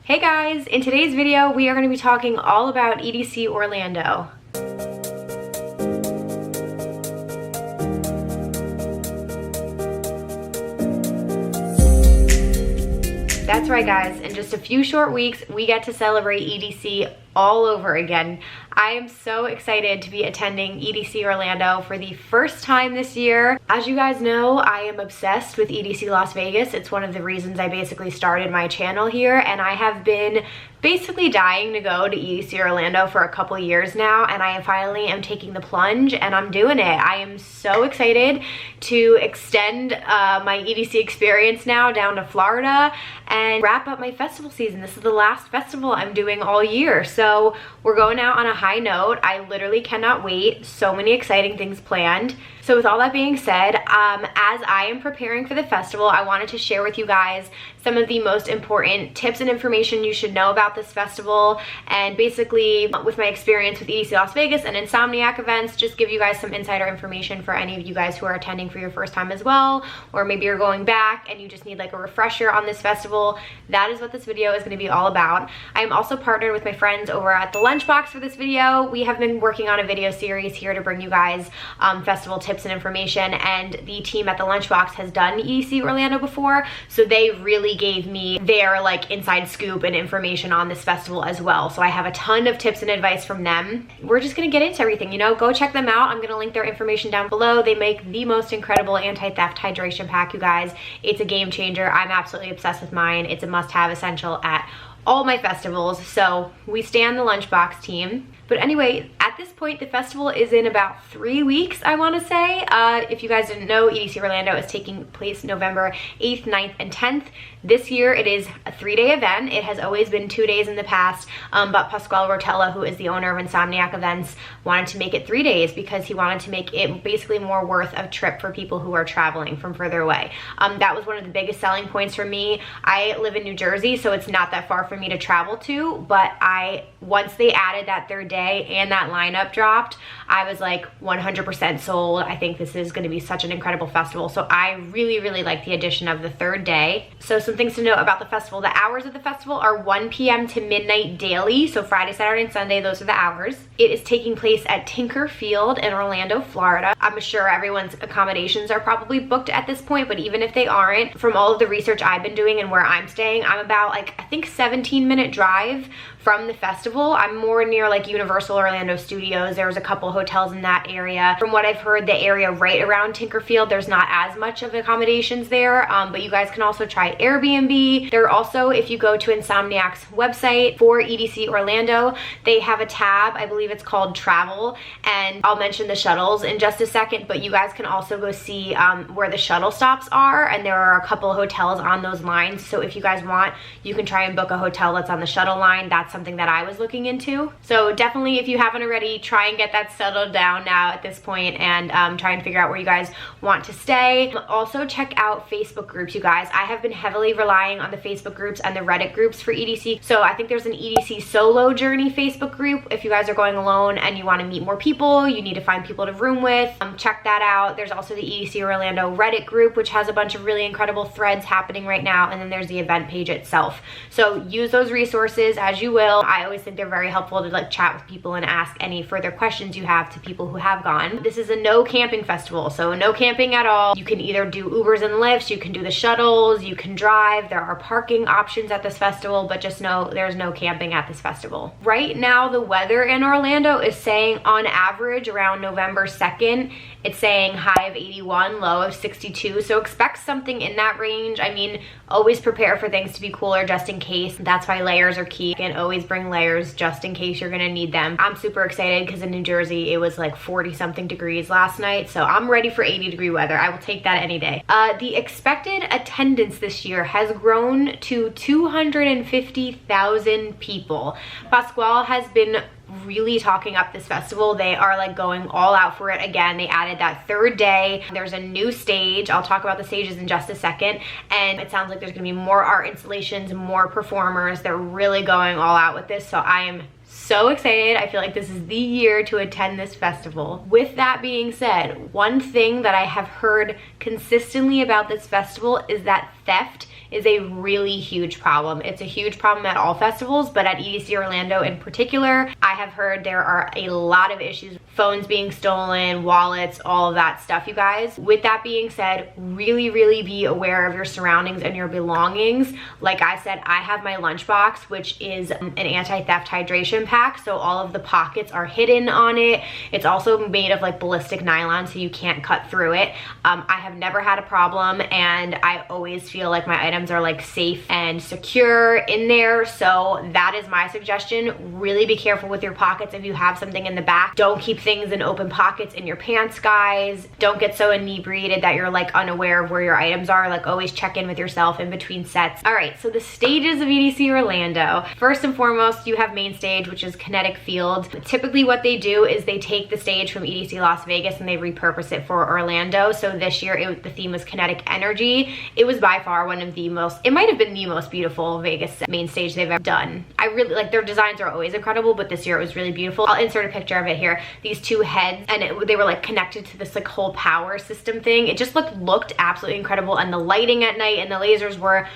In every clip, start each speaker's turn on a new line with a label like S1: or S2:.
S1: Hey guys, in today's video we are going to be talking all about EDC Orlando. That's right guys, in just a few short weeks we get to celebrate EDC all over again. I am so excited to be attending EDC Orlando for the first time this year. As you guys know, I am obsessed with EDC Las Vegas. It's one of the reasons I basically started my channel here, and I have been basically dying to go to EDC Orlando for a couple years now, and I finally am taking the plunge and I'm doing it. I am so excited to extend my EDC experience now down to Florida and wrap up my festival season. This is the last festival I'm doing all year, so we're going out on a high note. I literally cannot wait. So many exciting things planned. So with all that being said, as I am preparing for the festival, I wanted to share with you guys some of the most important tips and information you should know about this festival, and basically with my experience with EDC Las Vegas and Insomniac events, just give you guys some insider information for any of you guys who are attending for your first time as well, or maybe you're going back and you just need like a refresher on this festival. That is what this video is going to be all about. I am also partnered with my friends over at the Lunchbox for this video. We have been working on a video series here to bring you guys festival tips and information, and the team at the Lunchbox has done EDC Orlando before, so they really gave me their like inside scoop and information on this festival as well. So I have a ton of tips and advice from them. We're just gonna get into everything, you know. Go check them out. I'm gonna link their information down below. They make the most incredible anti-theft hydration pack, you guys. It's a game changer. I'm absolutely obsessed with mine. It's a must-have essential at all my festivals, so we stand the Lunchbox team. But anyway, at this point, the festival is in about 3 weeks, I want to say. If you guys didn't know, EDC Orlando is taking place November 8th, 9th, and 10th. This year, it is a 3-day event. It has always been 2 days in the past, but Pasquale Rotella, who is the owner of Insomniac Events, wanted to make it 3 days because he wanted to make it basically more worth a trip for people who are traveling from further away. That was one of the biggest selling points for me. I live in New Jersey, so it's not that far for me to travel to, but once they added that third day and that lineup dropped, I was like 100% sold. I think this is going to be such an incredible festival, so I really like the addition of the third day. So some things to note about the festival: the hours of the festival are 1 p.m. to midnight daily, so Friday, Saturday, and Sunday, those are the hours. It is taking place at Tinker Field in Orlando, Florida. I'm sure everyone's accommodations are probably booked at this point, but even if they aren't, from all of the research I've been doing and where I'm staying, I'm about like, I think 17-minute drive from the festival. I'm more near like Universal Orlando Studios. There's a couple hotels in that area. From what I've heard, the area right around Tinkerfield, there's not as much of accommodations there, but you guys can also try Airbnb. There are also, if you go to Insomniac's website for EDC Orlando, they have a tab, I believe it's called Travel, and I'll mention the shuttles in just a second, but you guys can also go see where the shuttle stops are, and there are a couple hotels on those lines, so if you guys want, you can try and book a hotel that's on the shuttle line. That's something that I was looking into. So definitely, if you haven't already, try and get that settled down now at this point, and try and figure out where you guys want to stay. Also check out Facebook groups, you guys. I have been heavily relying on the Facebook groups and the Reddit groups for EDC. So I think there's an EDC solo journey Facebook group. If you guys are going alone and you want to meet more people, you need to find people to room with, check that out. There's also the EDC Orlando Reddit group, which has a bunch of really incredible threads happening right now, and then there's the event page itself. So use those resources as you will. I always think they're very helpful to like chat with people and ask any further questions you have to people who have gone. This is a no camping festival, so no camping at all. You can either do Ubers and Lyfts, you can do the shuttles, you can drive. There are parking options at this festival, but just know there's no camping at this festival. Right now, the weather in Orlando is saying on average around November 2nd, it's saying high of 81, low of 62, so expect something in that range. I mean, always prepare for things to be cooler just in case. That's why layers are key, and always bring layers just in case you're gonna need them. I'm super excited because in New Jersey it was like 40 something degrees last night, so I'm ready for 80-degree weather. I will take that any day. The expected attendance this year has grown to 250,000 people. Pasquale has been really talking up this festival. They are like going all out for it again. They added that third day. There's a new stage. I'll talk about the stages in just a second, and it sounds like there's gonna be more art installations, more performers. They're really going all out with this, so I am so excited. I feel like this is the year to attend this festival. With that being said, one thing that I have heard consistently about this festival is that theft is a really huge problem. It's a huge problem at all festivals, but at EDC Orlando in particular, I have heard there are a lot of issues. Phones being stolen, wallets, all of that stuff, you guys. With that being said, really be aware of your surroundings and your belongings. Like I said, I have my lunchbox, which is an anti-theft hydration pack, so all of the pockets are hidden on it. It's also made of like ballistic nylon, so you can't cut through it. I have never had a problem, and I always feel like my items are like safe and secure in there. So that is my suggestion. Really be careful with your pockets if you have something in the back. Don't keep things in open pockets in your pants, guys. Don't get so inebriated that you're like unaware of where your items are. Like always check in with yourself in between sets. All right, so the stages of EDC Orlando. First and foremost, you have main stage, which is Kinetic Field. Typically what they do is they take the stage from EDC Las Vegas and they repurpose it for Orlando. So this year the theme was Kinetic Energy. It was by far one of the most, it might have been the most beautiful Vegas main stage they've ever done. I really like, their designs are always incredible, but this year it was really beautiful. I'll insert a picture of it here. These two heads, and they were like connected to this like whole power system thing. It just looked absolutely incredible, and the lighting at night and the lasers were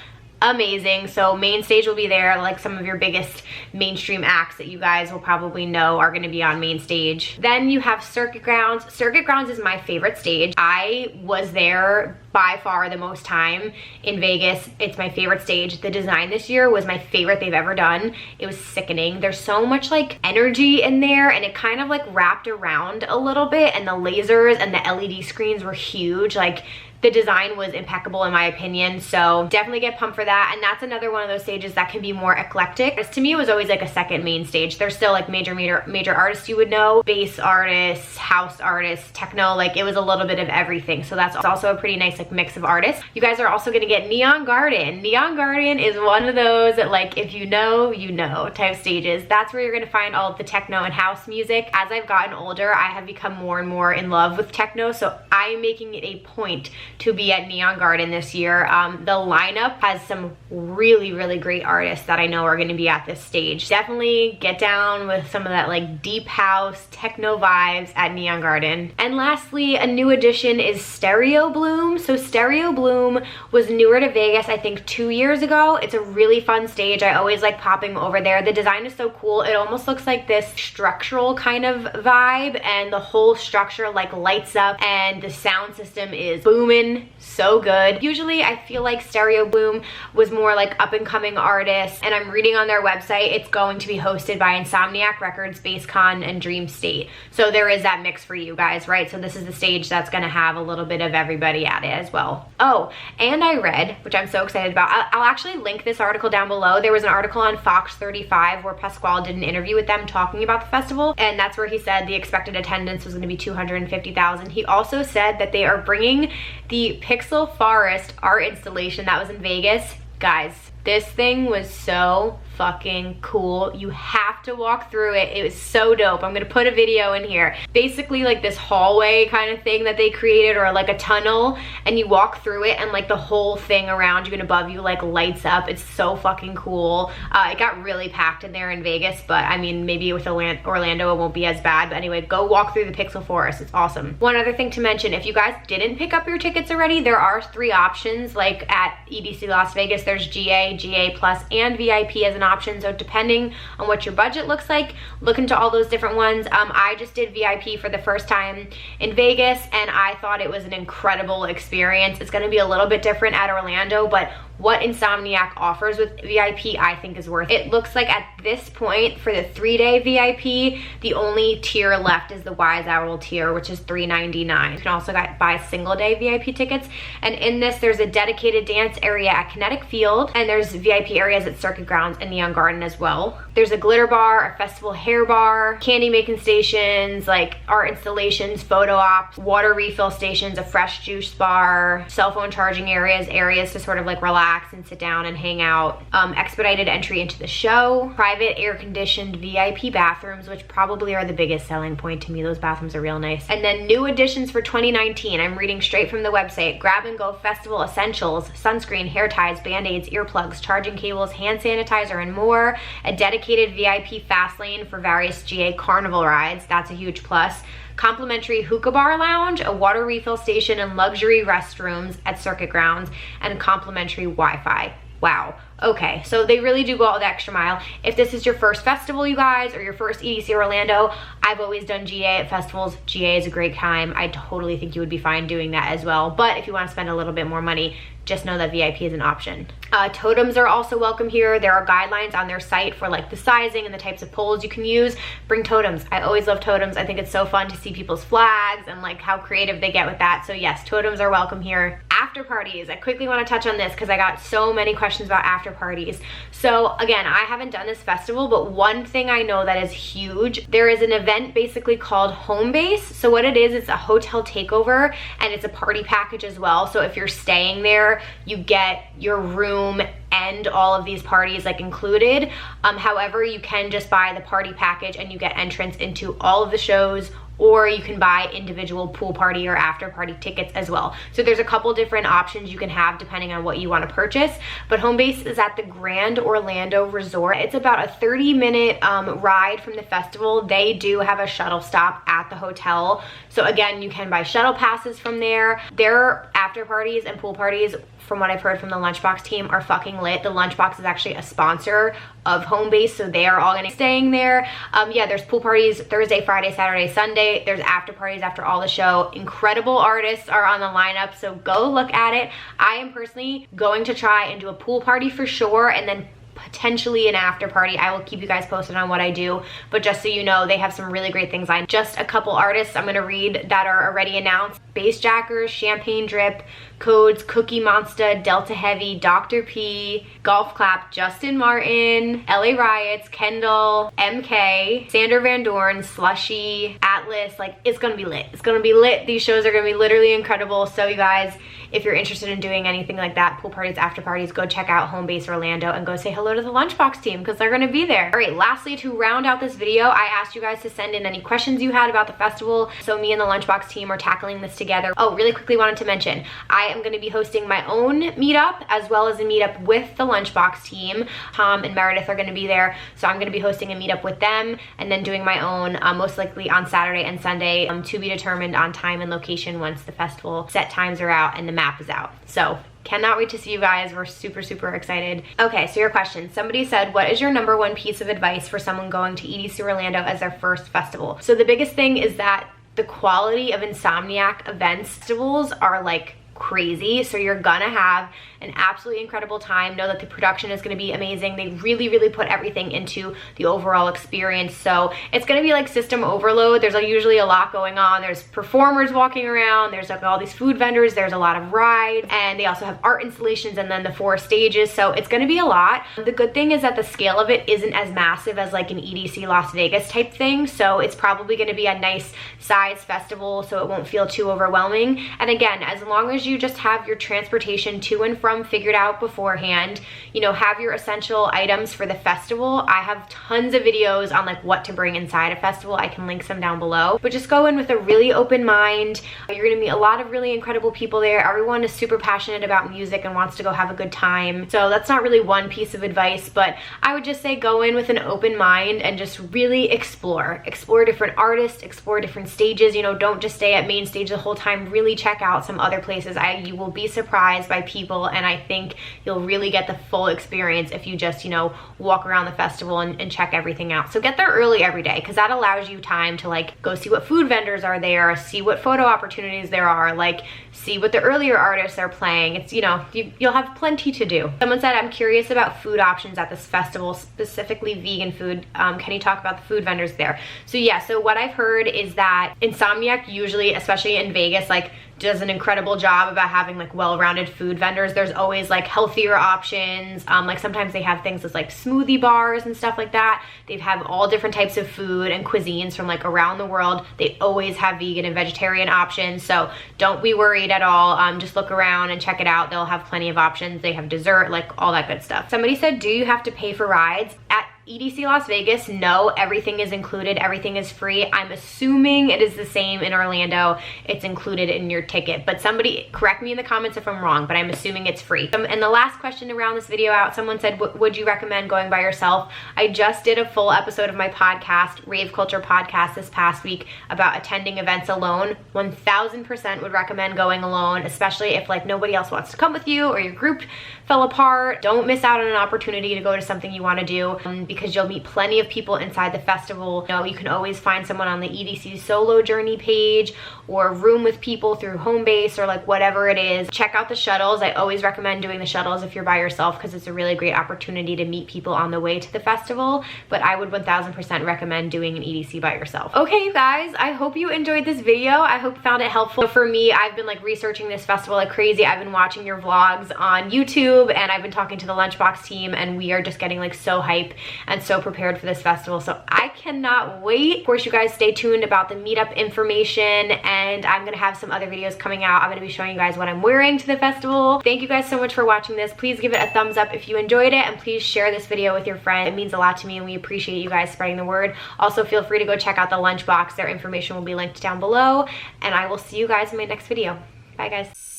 S1: amazing. So main stage will be there. Like some of your biggest mainstream acts that you guys will probably know are going to be on main stage. Then you have Circuit Grounds. Circuit Grounds is my favorite stage. I was there by far the most time in Vegas. It's my favorite stage. The design this year was my favorite they've ever done. It was sickening. There's so much like energy in there, and it kind of like wrapped around a little bit, and the lasers and the LED screens were huge. Like the design was impeccable in my opinion, so definitely get pumped for that. And that's another one of those stages that can be more eclectic. Because to me, it was always like a second main stage. There's still like major artists you would know, bass artists, house artists, techno, like it was a little bit of everything. So that's also a pretty nice like mix of artists. You guys are also gonna get Neon Garden. Neon Garden is one of those that like if you know, you know type stages. That's where you're gonna find all of the techno and house music. As I've gotten older, I have become more and more in love with techno, so I am making it a point to be at Neon Garden this year. The lineup has some really great artists that I know are going to be at this stage. Definitely get down with some of that like deep house techno vibes at Neon Garden. And lastly, a new addition is Stereo Bloom. So Stereo Bloom was newer to Vegas, I think 2 years ago. It's a really fun stage. I always like popping over there. The design is so cool. It almost looks like this structural kind of vibe, and the whole structure like lights up, and the sound system is booming. So good. Usually I feel like Stereo Bloom was more like up and coming artists, and I'm reading on their website it's going to be hosted by Insomniac Records, BassCon, and Dream State. So there is that mix for you guys, right? So this is the stage that's gonna have a little bit of everybody at it as well. Oh, and I read, which I'm so excited about, I'll actually link this article down below. There was an article on Fox 35 where Pasquale did an interview with them talking about the festival, and that's where he said the expected attendance was gonna be 250,000. He also said that they are bringing the Pixel Forest art installation that was in Vegas. Guys, this thing was so fucking cool. You have to walk through it. It was so dope. I'm gonna put a video in here. Basically like this hallway kind of thing that they created, or like a tunnel, and you walk through it and like the whole thing around you and above you like lights up. It's so fucking cool. It got really packed in there in Vegas, but I mean maybe with Orlando it won't be as bad. But anyway, go walk through the Pixel Forest. It's awesome. One other thing to mention, if you guys didn't pick up your tickets already, there are 3 options. Like at EDC Las Vegas, there's GA, GA Plus, and VIP as an option. So depending on what your budget looks like, look into all those different ones. I just did VIP for the first time in Vegas, and I thought it was an incredible experience. It's going to be a little bit different at Orlando, but what Insomniac offers with VIP I think is worth it. It looks like at this point for the 3-day VIP, the only tier left is the Wise Owl tier, which is $399. You can also buy single-day VIP tickets, and in this there's a dedicated dance area at Kinetic Field, and there's VIP areas at Circuit Grounds and Neon Garden as well. There's a glitter bar, a festival hair bar, candy making stations, like art installations, photo ops, water refill stations, a fresh juice bar, cell phone charging areas to sort of like relax and sit down and hang out, expedited entry into the show, private air-conditioned VIP bathrooms, which probably are the biggest selling point to me. Those bathrooms are real nice. And then new additions for 2019, I'm reading straight from the website: grab and go festival essentials, sunscreen, hair ties, band-aids, earplugs, charging cables, hand sanitizer, and and more, a dedicated VIP fast lane for various GA carnival rides. That's a huge plus. Complimentary hookah bar lounge, a water refill station, and luxury restrooms at circuit grounds, and complimentary Wi-Fi. Wow. Okay, so they really do go all the extra mile. If this is your first festival, you guys, or your first EDC Orlando, I've always done GA at festivals. GA is a great time. I totally think you would be fine doing that as well. But if you want to spend a little bit more money, just know that VIP is an option. Totems are also welcome here. There are guidelines on their site for like the sizing and the types of poles you can use. Bring totems. I always love totems. I think it's so fun to see people's flags and like how creative they get with that. So yes, totems are welcome here. After parties. I quickly want to touch on this because I got so many questions about after parties. So again, I haven't done this festival, but one thing I know that is huge, there is an event basically called Home Base. So what it is, it's a hotel takeover and it's a party package as well. So if you're staying there, you get your room and all of these parties like included. However, you can just buy the party package and you get entrance into all of the shows, or you can buy individual pool party or after party tickets as well. So there's a couple different options you can have depending on what you want to purchase. But Home Base is at the Grand Orlando Resort. It's about a 30-minute ride from the festival. They do have a shuttle stop at the hotel. So again, you can buy shuttle passes from there. Their after parties and pool parties, from what I've heard from the Lunchbox team, are fucking lit. The Lunchbox is actually a sponsor of Home Base, so they are all gonna be staying there. Yeah, there's pool parties Thursday, Friday, Saturday, Sunday. There's after parties after all the show. Incredible artists are on the lineup, so go look at it. I am personally going to try and do a pool party for sure, and then potentially an after party. I will keep you guys posted on what I do, but just so you know, they have some really great things lined. Just a couple artists I'm gonna read that are already announced: Bassjackers, Champagne Drip, Codes, Cookie Monster, Delta Heavy, Dr. P, Golf Clap, Justin Martin, LA Riots, Kendall, MK, Sander Van Dorn, Slushy, Atlas. Like, it's gonna be lit. It's gonna be lit. These shows are gonna be literally incredible. So you guys, if you're interested in doing anything like that, pool parties, after parties, go check out Home Base Orlando and go say hello to the Lunchbox team because they're gonna be there. All right, lastly, to round out this video, I asked you guys to send in any questions you had about the festival. So me and the Lunchbox team are tackling this together. Oh, really quickly wanted to mention, I am gonna be hosting my own meetup as well as a meetup with the Lunchbox team. Tom and Meredith are gonna be there. So I'm gonna be hosting a meetup with them and then doing my own, most likely on Saturday and Sunday, to be determined on time and location once the festival set times are out and the map is out. So cannot wait to see you guys. We're super, super excited. Okay, so your question. Somebody said, what is your #1 piece of advice for someone going to EDC Orlando as their first festival? So the biggest thing is that the quality of Insomniac events festivals are like crazy. So you're gonna have an absolutely incredible time. Know that the production is gonna be amazing. They really, really put everything into the overall experience. So it's gonna be like system overload. There's usually a lot going on. There's performers walking around. There's like all these food vendors. There's a lot of rides. And they also have art installations and then the 4 stages. So it's gonna be a lot. The good thing is that the scale of it isn't as massive as like an EDC Las Vegas type thing. So it's probably gonna be a nice size festival so it won't feel too overwhelming. And again, as long as you just have your transportation to and from figured out beforehand, you know, have your essential items for the festival. I have tons of videos on like what to bring inside a festival. I can link some down below, but just go in with a really open mind. You're gonna meet a lot of really incredible people there. Everyone is super passionate about music and wants to go have a good time. So that's not really one piece of advice, but I would just say go in with an open mind and just really explore different artists, explore different stages. You know, don't just stay at main stage the whole time. Really check out some other places. You will be surprised by people, and I think you'll really get the full experience if you just, you know, walk around the festival and check everything out. So get there early every day because that allows you time to like go see what food vendors are there, see what photo opportunities there are, like see what the earlier artists are playing. It's, you know, you'll have plenty to do. Someone said, I'm curious about food options at this festival, specifically vegan food. Can you talk about the food vendors there? So yeah, so what I've heard is that Insomniac usually, especially in Vegas, like does an incredible job about having like well-rounded food vendors. There's always like healthier options. Like sometimes they have things as like smoothie bars and stuff like that. They have all different types of food and cuisines from like around the world. They always have vegan and vegetarian options. So don't be worried at all. Just look around and check it out. They'll have plenty of options. They have dessert, like all that good stuff. Somebody said, do you have to pay for rides? At EDC Las Vegas, no, everything is included, everything is free. I'm assuming it is the same in Orlando. It's included in your ticket, but somebody correct me in the comments if I'm wrong, but I'm assuming it's free. And the last question to round this video out, someone said, would you recommend going by yourself? I just did a full episode of my podcast, Rave Culture Podcast, this past week about attending events alone. 1000% would recommend going alone, especially if like nobody else wants to come with you or your group fell apart. Don't miss out on an opportunity to go to something you want to do, because you'll meet plenty of people inside the festival. You know, you can always find someone on the EDC solo journey page or room with people through Homebase or like whatever it is. Check out the shuttles. I always recommend doing the shuttles if you're by yourself because it's a really great opportunity to meet people on the way to the festival, but I would 1000% recommend doing an EDC by yourself. Okay guys, I hope you enjoyed this video. I hope you found it helpful. For me, I've been like researching this festival like crazy. I've been watching your vlogs on YouTube and I've been talking to the lunchbox team, and we are just getting like so hype and so prepared for this festival, so I cannot wait. Of course, you guys stay tuned about the meetup information, and I'm gonna have some other videos coming out. I'm gonna be showing you guys what I'm wearing to the festival. Thank you guys so much for watching this. Please give it a thumbs up if you enjoyed it, and please share this video with your friends. It means a lot to me and we appreciate you guys spreading the word. Also, feel free to go check out the lunchbox. Their information will be linked down below, and I will see you guys in my next video. Bye guys.